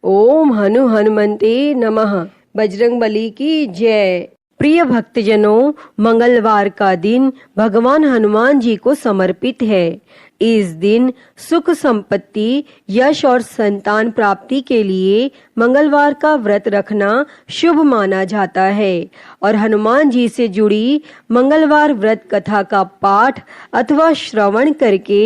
ओम हनुमन्ते नमः। बजरंगबली की जय। प्रिय भक्तजनों, मंगलवार का दिन भगवान हनुमान जी को समर्पित है। इस दिन सुख संपत्ति, यश और संतान प्राप्ति के लिए मंगलवार का व्रत रखना शुभ माना जाता है और हनुमान जी से जुड़ी मंगलवार व्रत कथा का पाठ अथवा श्रवण करके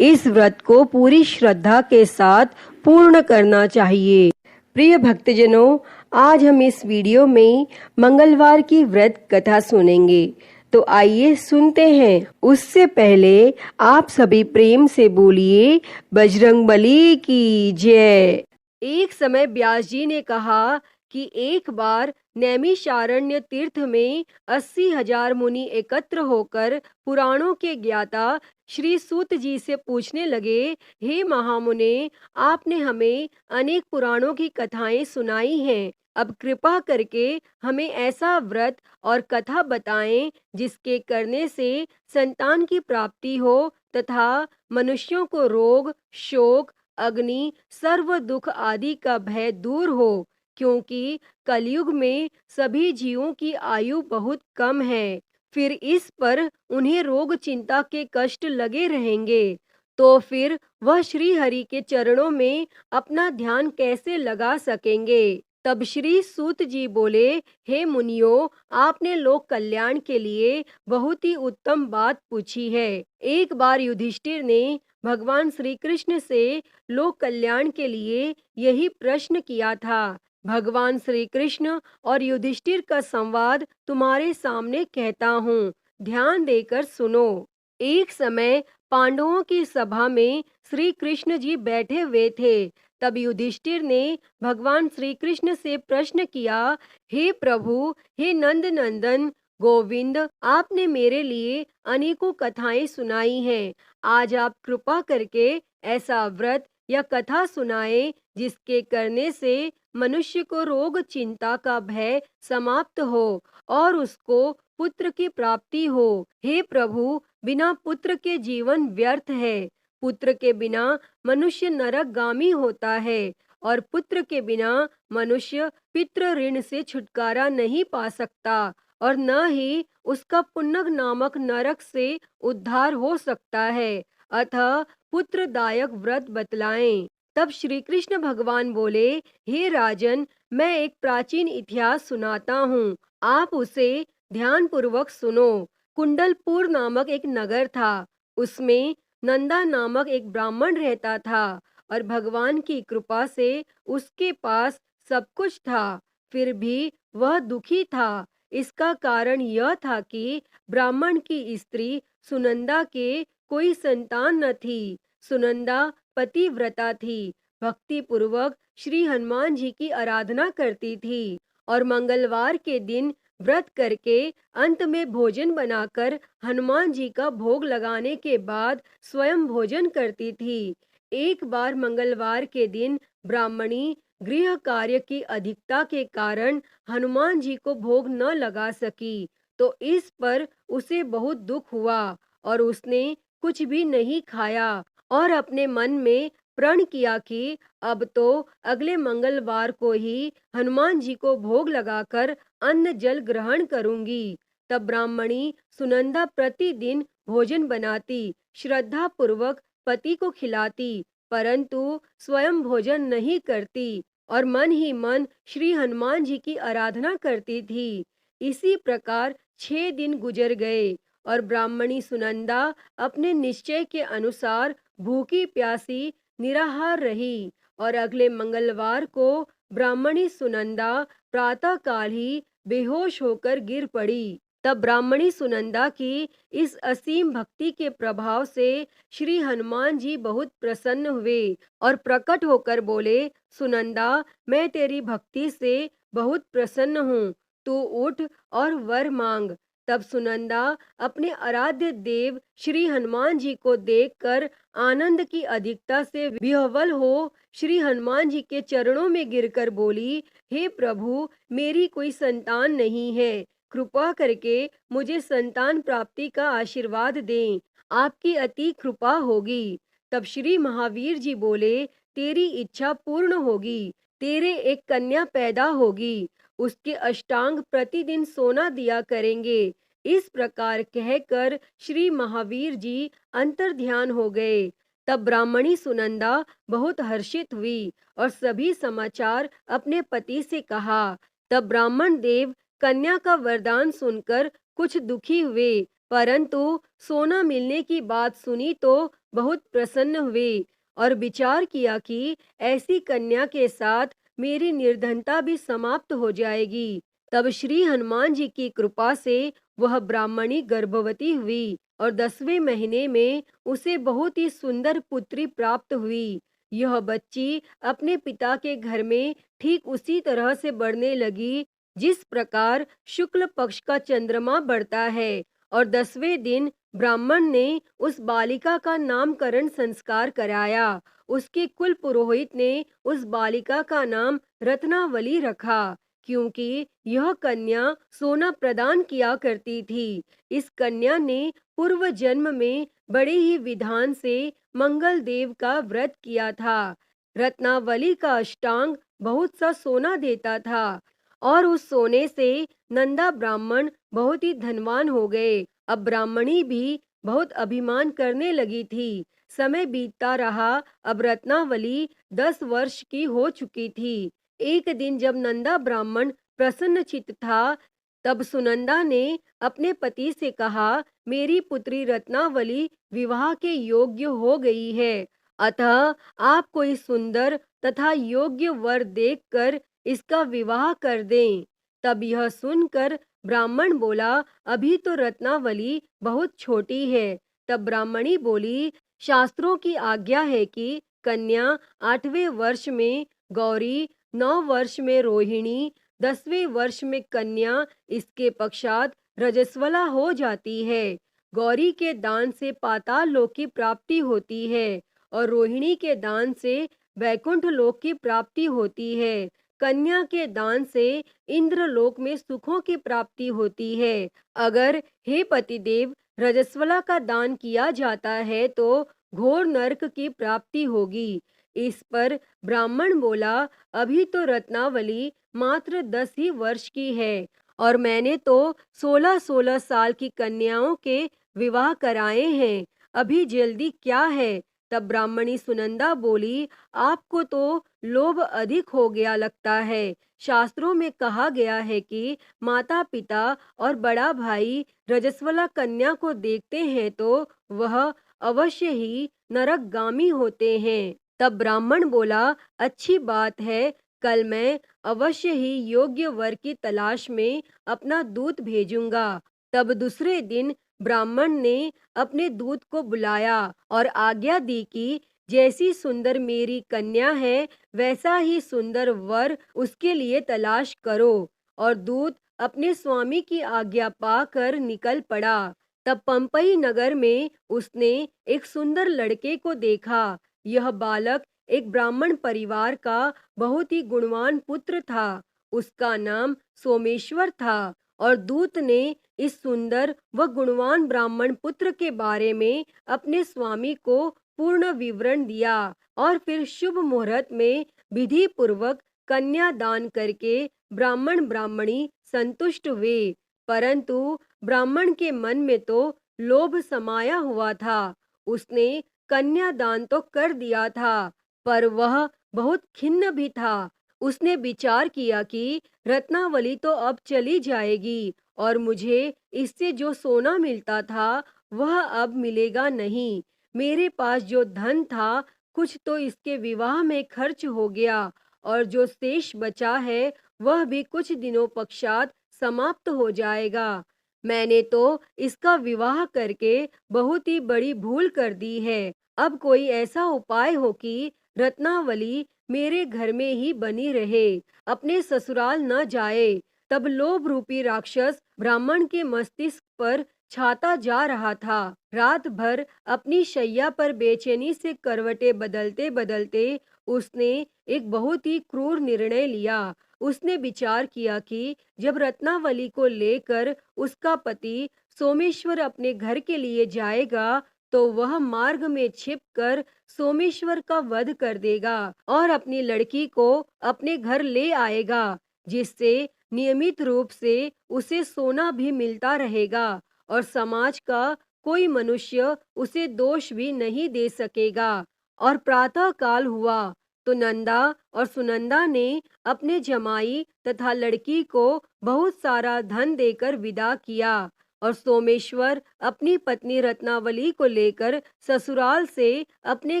इस व्रत को पूरी श्रद्धा के साथ पूर्ण करना चाहिए। प्रिय भक्तजनों, आज हम इस वीडियो में मंगलवार की व्रत कथा सुनेंगे, तो आइए सुनते हैं। उससे पहले आप सभी प्रेम से बोलिए बजरंगबली की जय। एक समय व्यास जी ने कहा कि एक बार नैमिषारण्य तीर्थ में 80,000 मुनि एकत्र होकर पुराणों के ज्ञाता श्री सूत जी से पूछने लगे, हे महामुने, आपने हमें अनेक पुराणों की कथाएं सुनाई हैं। अब कृपा करके हमें ऐसा व्रत और कथा बताएं जिसके करने से संतान की प्राप्ति हो तथा मनुष्यों को रोग, शोक, अग्नि, सर्व दुख आदि का भय दूर हो, क्योंकि कलयुग में सभी जीवों की आयु बहुत कम है। फिर इस पर उन्हें रोग चिंता के कष्ट लगे रहेंगे, तो फिर वह श्री हरि के चरणों में अपना ध्यान कैसे लगा सकेंगे। तब श्री सूत जी बोले, हे मुनियों, आपने लोक कल्याण के लिए बहुत ही उत्तम बात पूछी है। एक बार युधिष्ठिर ने भगवान श्री कृष्ण से लोक कल्याण के लिए यही प्रश्न किया था। भगवान श्री कृष्ण और युधिष्ठिर का संवाद तुम्हारे सामने कहता हूँ, ध्यान देकर सुनो। एक समय पांडवों की सभा में श्री कृष्ण जी बैठे हुए थे। तब युधिष्ठिर ने भगवान श्री कृष्ण से प्रश्न किया, हे प्रभु, हे नंद नंदन गोविंद, आपने मेरे लिए अनेकों कथाएं सुनाई हैं। आज आप कृपा करके ऐसा व्रत या कथा सुनाएं जिसके करने से मनुष्य को रोग चिंता का भय समाप्त हो और उसको पुत्र की प्राप्ति हो। हे प्रभु, बिना पुत्र के जीवन व्यर्थ है। पुत्र के बिना मनुष्य नरकगामी होता है और पुत्र के बिना मनुष्य पितृ ऋण से छुटकारा नहीं पा सकता और न ही उसका पुण्य नामक नरक से उद्धार हो सकता है। अतः पुत्रदायक व्रत बतलाएं। तब श्री कृष्ण भगवान बोले, हे राजन, मैं एक प्राचीन इतिहास सुनाता हूँ, आप उसे ध्यान पूर्वक सुनो। कुंडलपुर नामक एक नगर था। उसमें नंदा नामक एक ब्राह्मण रहता था और भगवान की कृपा से उसके पास सब कुछ था। फिर भी वह दुखी था। इसका कारण यह था कि ब्राह्मण की स्त्री सुनंदा के कोई संतान न थी। सुनंदा पतिव्रता थी, भक्ति पूर्वक श्री हनुमान जी की आराधना करती थी और मंगलवार के दिन व्रत करके अंत में भोजन बनाकर हनुमान जी का भोग लगाने के बाद स्वयं भोजन करती थी। एक बार मंगलवार के दिन ब्राह्मणी गृह कार्य की अधिकता के कारण हनुमान जी को भोग न लगा सकी, तो इस पर उसे बहुत दुख हुआ और उसने कुछ भी नहीं खाया और अपने मन में प्रण किया कि अब तो अगले मंगलवार को ही हनुमान जी को भोग लगाकर अन्न जल ग्रहण करूंगी। तब ब्राह्मणी सुनंदा प्रतिदिन भोजन बनाती, श्रद्धा पूर्वक पति को खिलाती, परंतु स्वयं भोजन नहीं करती और मन ही मन श्री हनुमान जी की आराधना करती थी। इसी प्रकार 6 दिन गुजर गए और ब्राह्मणी सुनंदा अपने निश्चय के अनुसार भूखी प्यासी निराहार रही और अगले मंगलवार को ब्राह्मणी सुनंदा प्रातःकाल ही बेहोश होकर गिर पड़ी। तब ब्राह्मणी सुनंदा की इस असीम भक्ति के प्रभाव से श्री हनुमान जी बहुत प्रसन्न हुए और प्रकट होकर बोले, सुनंदा, मैं तेरी भक्ति से बहुत प्रसन्न हूँ, तू उठ और वर मांग। तब सुनंदा अपने आराध्य देव श्री हनुमान जी को देखकर आनंद की अधिकता से विह्वल हो श्री हनुमान जी के चरणों में गिरकर बोली, हे प्रभु, मेरी कोई संतान नहीं है, कृपा करके मुझे संतान प्राप्ति का आशीर्वाद दें, आपकी अति कृपा होगी। तब श्री महावीर जी बोले, तेरी इच्छा पूर्ण होगी, तेरे एक कन्या पैदा होगी, उसके अष्टांग प्रतिदिन सोना दिया करेंगे। इस प्रकार कहकर श्री महावीर जी अंतर्ध्यान हो गए। तब ब्राह्मणी सुनंदा बहुत हर्षित हुई और सभी समाचार अपने पति से कहा। तब ब्राह्मण देव कन्या का वरदान सुनकर कुछ दुखी हुए, परंतु सोना मिलने की बात सुनी तो बहुत प्रसन्न हुए और विचार किया कि ऐसी कन्या के साथ मेरी निर्धनता भी समाप्त हो जाएगी। तब श्री हनुमान जी की कृपा से वह ब्राह्मणी गर्भवती हुई और 10वें महीने में उसे बहुत ही सुंदर पुत्री प्राप्त हुई। यह बच्ची अपने पिता के घर में ठीक उसी तरह से बढ़ने लगी जिस प्रकार शुक्ल पक्ष का चंद्रमा बढ़ता है। और 10वें दिन ब्राह्मण ने उस बालिका का नामकरण संस्कार कराया। उसके कुल पुरोहित ने उस बालिका का नाम रत्नावली रखा, क्योंकि यह कन्या सोना प्रदान किया करती थी। इस कन्या ने पूर्व जन्म में बड़े ही विधान से मंगल देव का व्रत किया था। रत्नावली का अष्टांग बहुत सा सोना देता था और उस सोने से नंदा ब्राह्मण बहुत ही धनवान हो गए। अब ब्राह्मणी भी बहुत अभिमान करने लगी थी। समय बीतता रहा। अब रत्नावली 10 वर्ष की हो चुकी थी। एक दिन जब नंदा ब्राह्मण प्रसन्न चित्त था, तब सुनंदा ने अपने पति से कहा, मेरी पुत्री रत्नावली विवाह के योग्य हो गई है, अतः आप कोई सुंदर तथा योग्य वर देखकर इसका विवाह कर दें। तब यह सुनकर ब्राह्मण बोला, अभी तो रत्नावली बहुत छोटी है। तब ब्राह्मणी बोली, शास्त्रों की आज्ञा है कि कन्या 8वें वर्ष में गौरी, 9 वर्ष में रोहिणी, 10वें वर्ष में कन्या, इसके पश्चात रजस्वला हो जाती है। गौरी के दान से पाताल लोक की प्राप्ति होती है और रोहिणी के दान से वैकुंठ लोक की प्राप्ति होती है। कन्या के दान से इंद्रलोक में सुखों की प्राप्ति होती है। अगर हे पतिदेव रजस्वला का दान किया जाता है तो घोर नरक की प्राप्ति होगी। इस पर ब्राह्मण बोला, अभी तो रत्नावली मात्र 10 ही वर्ष की है और मैंने तो 16-16 साल की कन्याओं के विवाह कराए हैं, अभी जल्दी क्या है। तब ब्राह्मणी सुनंदा बोली, आपको तो लोभ अधिक हो गया लगता है। शास्त्रों में कहा गया है कि माता पिता और बड़ा भाई रजस्वला कन्या को देखते हैं तो वह अवश्य ही नरकगामी होते हैं। तब ब्राह्मण बोला, अच्छी बात है, कल मैं अवश्य ही योग्य वर की तलाश में अपना दूत भेजूंगा। तब दूसरे दिन ब्राह्मण ने अपने दूत को बुलाया और आज्ञा दी कि जैसी सुंदर मेरी कन्या है वैसा ही सुंदर वर उसके लिए तलाश करो। और दूत अपने स्वामी की आज्ञा पाकर निकल पड़ा। तब पंपई नगर में उसने एक सुंदर लड़के को देखा। यह बालक एक ब्राह्मण परिवार का बहुत ही गुणवान पुत्र था। उसका नाम सोमेश्वर था और दूत ने इस सुंदर व गुणवान ब्राह्मण पुत्र के बारे में अपने स्वामी को पूर्ण विवरण दिया और फिर शुभ मुहूर्त में विधि पूर्वक कन्या दान करके ब्राह्मण ब्राह्मणी संतुष्ट हुए। परंतु ब्राह्मण के मन में तो लोभ समाया हुआ था। उसने कन्या दान तो कर दिया था, पर वह बहुत खिन्न भी था। उसने विचार किया कि रत्नावली तो अब चली जाएगी और मुझे इससे जो सोना मिलता था वह अब मिलेगा नहीं। मेरे पास जो धन था कुछ तो इसके विवाह में खर्च हो गया और जो शेष बचा है वह भी कुछ दिनों पश्चात समाप्त हो जाएगा। मैंने तो इसका विवाह करके बहुत ही बड़ी भूल कर दी है। अब कोई ऐसा उपाय हो कि रत्नावली मेरे घर में ही बनी रहे, अपने ससुराल न जाए। तब लोभ रूपी राक्षस ब्राह्मण के मस्तिष्क पर छाता जा रहा था। रात भर अपनी शैया पर बेचैनी से करवटें बदलते बदलते उसने एक बहुत ही क्रूर निर्णय लिया। उसने विचार किया कि जब रत्नावली को लेकर उसका पति सोमेश्वर अपने घर के लिए जाएगा तो वह मार्ग में छिपकर सोमेश्वर का वध कर देगा और अपनी लड़की को अपने घर ले आएगा, जिससे नियमित रूप से उसे सोना भी मिलता रहेगा और समाज का कोई मनुष्य उसे दोष भी नहीं दे सकेगा। और प्रातः काल हुआ तो नंदा और सुनंदा ने अपने जमाई तथा लड़की को बहुत सारा धन देकर विदा किया और सोमेश्वर अपनी पत्नी रत्नावली को लेकर ससुराल से अपने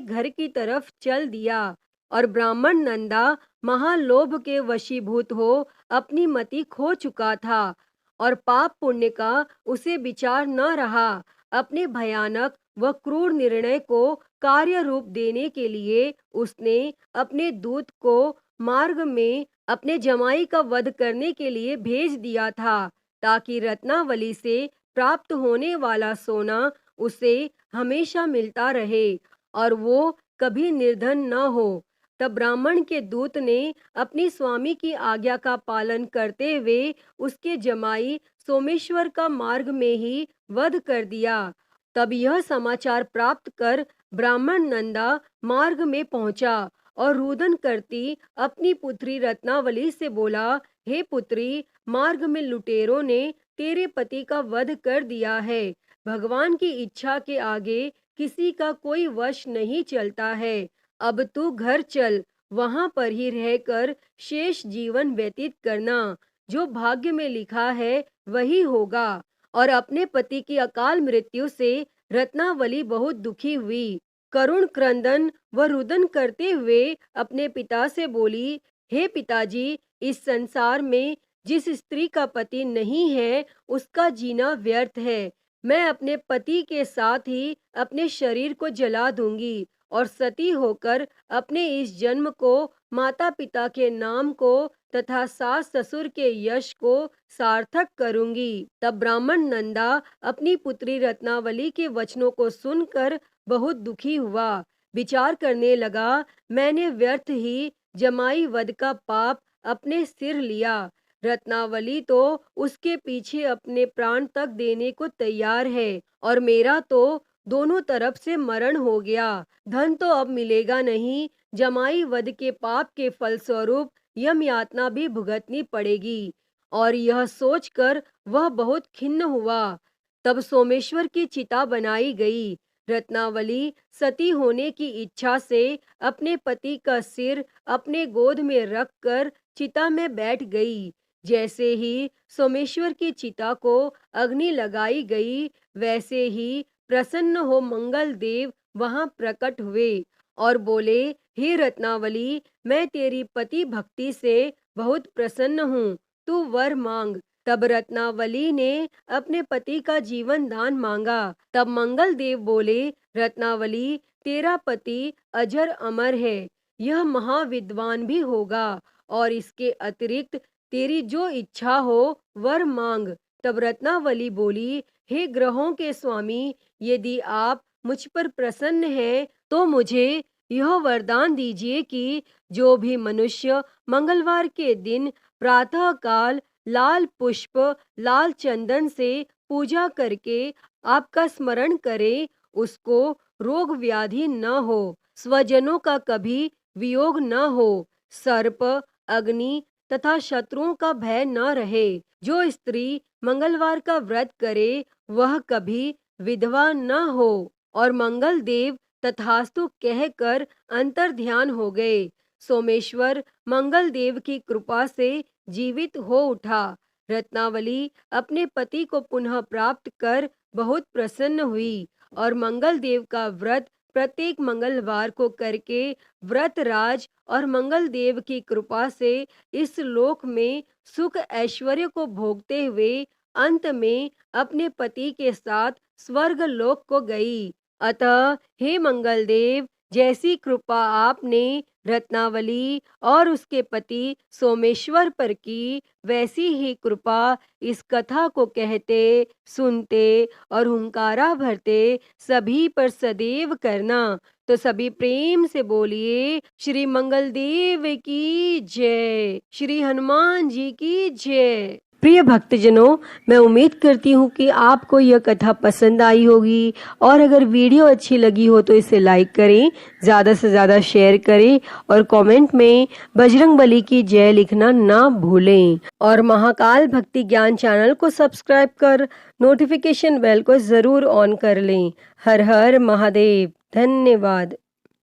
घर की तरफ चल दिया। और ब्राह्मण नंदा महालोभ के वशीभूत हो अपनी मति खो चुका था और पाप पुण्य का उसे विचार न रहा। अपने भयानक व क्रूर निर्णय को कार्य रूप देने के लिए उसने अपने दूत को मार्ग में अपने जमाई का वध करने के लिए भेज दिया था, ताकि रत्नावली से प्राप्त होने वाला सोना उसे हमेशा मिलता रहे और वो कभी निर्धन न हो। तब ब्राह्मण के दूत ने अपनी स्वामी की आज्ञा का पालन करते हुए उसके जमाई सोमेश्वर का मार्ग में ही वध कर दिया। तब यह समाचार प्राप्त कर ब्राह्मण नंदा मार्ग में पहुंचा और रुदन करती अपनी पुत्री रत्नावली से बोला, हे पुत्री, मार्ग में लुटेरों ने तेरे पति का वध कर दिया है। भगवान की इच्छा के आगे किसी का कोई वश नहीं चलता है। अब तू घर चल, वहां पर ही रहकर शेष जीवन व्यतीत करना। जो भाग्य में लिखा है वही होगा। और अपने पति की अकाल मृत्यु से रत्नावली बहुत दुखी हुई। करुण क्रंदन व रुदन करते हुए अपने पिता से बोली, हे पिताजी, इस संसार में जिस स्त्री का पति नहीं है उसका जीना व्यर्थ है। मैं अपने पति के साथ ही अपने शरीर को जला दूंगी और सती होकर अपने इस जन्म को, माता पिता के नाम को तथा सास ससुर के यश को सार्थक करूंगी। तब ब्राह्मण नंदा अपनी पुत्री रत्नावली के वचनों को सुनकर बहुत दुखी हुआ। विचार करने लगा, मैंने व्यर्थ ही जमाई वध का पाप अपने सिर लिया। रत्नावली तो उसके पीछे अपने प्राण तक देने को तैयार है और मेरा तो दोनों तरफ से मरण हो गया। धन तो अब मिलेगा नहीं, जमाई वध के पाप के फलस्वरूप यम यातना भी भुगतनी पड़ेगी। और यह सोचकर वह बहुत खिन्न हुआ। तब सोमेश्वर की चिता बनाई गई। रत्नावली सती होने की इच्छा से अपने पति का सिर अपने गोद में रखकर चिता में बैठ गई। जैसे ही सोमेश्वर की चिता को अग्नि लगाई गई, वैसे ही प्रसन्न हो मंगल देव वहां प्रकट हुए और बोले, हे रत्नावली, मैं तेरी पति भक्ति से बहुत प्रसन्न हूँ, तू वर मांग। तब रत्नावली ने अपने पति का जीवन दान मांगा। तब मंगल देव बोले, रत्नावली, तेरा पति अजर अमर है, यह महाविद्वान भी होगा और इसके अतिरिक्त तेरी जो इच्छा हो वर मांग। तब रत्नावली बोली, हे ग्रहों के स्वामी, यदि आप मुझ पर प्रसन्न हैं तो मुझे यह वरदान दीजिए कि जो भी मनुष्य मंगलवार के दिन प्रातः काल लाल पुष्प, लाल चंदन से पूजा करके आपका स्मरण करे, उसको रोग व्याधि न हो, स्वजनों का कभी वियोग न हो, सर्प, अग्नि तथा शत्रुओं का भय न रहे। जो स्त्री मंगलवार का व्रत करे वह कभी विधवा न हो। और मंगल देव तथास्तु कहकर अंतर ध्यान हो गए। सोमेश्वर मंगल देव की कृपा से जीवित हो उठा। रत्नावली अपने पति को पुनः प्राप्त कर बहुत प्रसन्न हुई और मंगल देव का व्रत प्रत्येक मंगलवार को करके व्रत राज और मंगल देव की कृपा से इस लोक में सुख ऐश्वर्य को भोगते हुए अंत में अपने पति के साथ स्वर्ग लोक को गई। अतः हे मंगल देव, जैसी कृपा आपने रत्नावली और उसके पति सोमेश्वर पर की, वैसी ही कृपा इस कथा को कहते, सुनते और हुंकारा भरते सभी पर सदैव करना। तो सभी प्रेम से बोलिए, श्री मंगल देव की जय, श्री हनुमान जी की जय। प्रिय भक्तजनों, मैं उम्मीद करती हूँ कि आपको यह कथा पसंद आई होगी और अगर वीडियो अच्छी लगी हो तो इसे लाइक करें, ज़्यादा से ज़्यादा शेयर करें और कमेंट में बजरंग बली की जय लिखना ना भूलें। और महाकाल भक्ति ज्ञान चैनल को सब्सक्राइब कर नोटिफिकेशन बेल को ज़रूर ऑन कर लें। हर हर महादेव। धन्यवाद।